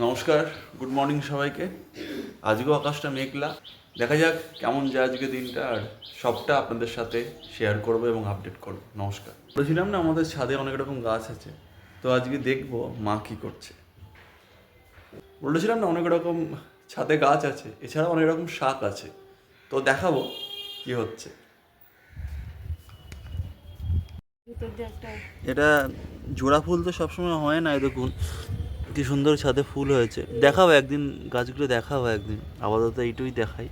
নমস্কার, good morning সবাইকে। আজকেও আকাশটা মেঘলা, দেখা যাক কেমন যায় আজকে দিনটা, আর সবটা আপনাদের সাথে শেয়ার করব এবং আপডেট করব। নমস্কার। বলেছিলাম না আমাদের ছাদে অনেক রকম গাছ আছে, তো আজকে দেখবো মা কী করছে। বলেছিলাম না অনেক রকম ছাদে গাছ আছে, এছাড়াও অনেক রকম শাক আছে, তো দেখাবো কি হচ্ছে। এটা জোড়া ফুল তো সবসময় হয় না, দেখুন কি সুন্দর ছাদে ফুল হয়েছে। দেখাবো একদিন গাছগুলো, দেখাবো একদিন। আপাতত এইটুই দেখাই।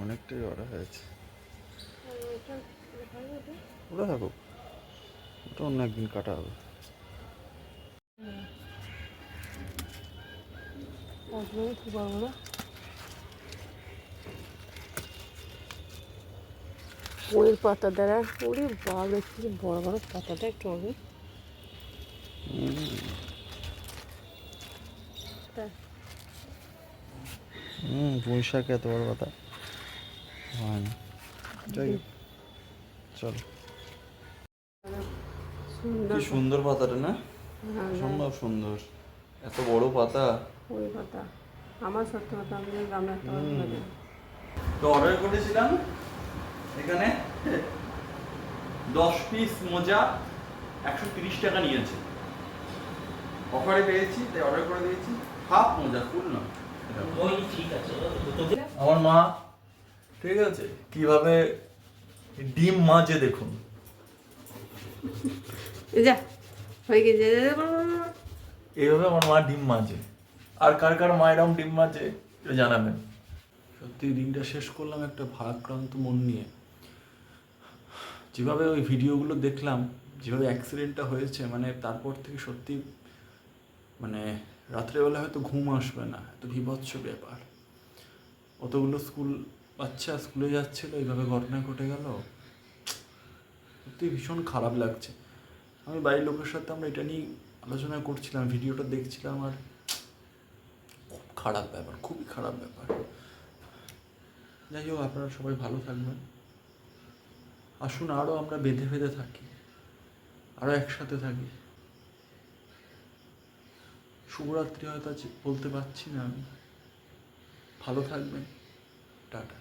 অনেকটাই বড় হয়েছে। ওটা থাকুক, ওটা অন্য একদিন কাটা হবে। ওই পাতা দ্বারা ওরে বাঘ একটু বড় বড় পাতাটা একটু হবে। পুঁই শাক এত বড় পাতা হয় না। চলো, কি সুন্দর পাতাটা না, সম্ভব সুন্দর, এত বড় পাতা। ওই পাতা আমার সত্যি কথা, আমি গ্রামে একটা তো অর্ডার করেছিলাম এখানে 10 পিস মোজা 130 টাকা নিয়েছে, অফারে পেয়েছি তাই অর্ডার করে দিয়েছি। হাফ মোজা, ফুল না। আমার মা ঠিক আছে কিভাবে ডিম মাজে দেখুন। যা হয়ে গেছে, এইভাবে আমার মা ডিম মাজে। আর কার কার মা এরকম ডিম মাজে এটা জানাবেন। সত্যি দিনটা শেষ করলাম একটা ভারাক্রান্ত মন নিয়ে। যেভাবে ওই ভিডিওগুলো দেখলাম, যেভাবে অ্যাক্সিডেন্টটা হয়েছে, মানে তারপর থেকে সত্যি মানে রাত্রেবেলা হয়তো ঘুম আসবে না, এত বীভৎস ব্যাপার। অতগুলো বাচ্চা স্কুলে যাচ্ছিল, এইভাবে ঘটনা ঘটে গেল, সত্যি ভীষণ খারাপ লাগছে। আমি বাড়ির লোকের সাথে আমরা এটা নিয়ে আলোচনা করছিলাম, ভিডিওটা দেখছিলাম, আর খুব খারাপ ব্যাপার, খুবই খারাপ ব্যাপার। যাই হোক, আপনারা সবাই ভালো থাকবেন। আসুন আরও আমরা বেঁধে থাকি, আরও একসাথে থাকি। শুভরাত্রি হয়তো আজ বলতে পারছি না আমি। ভালো থাকবেন, টাটা।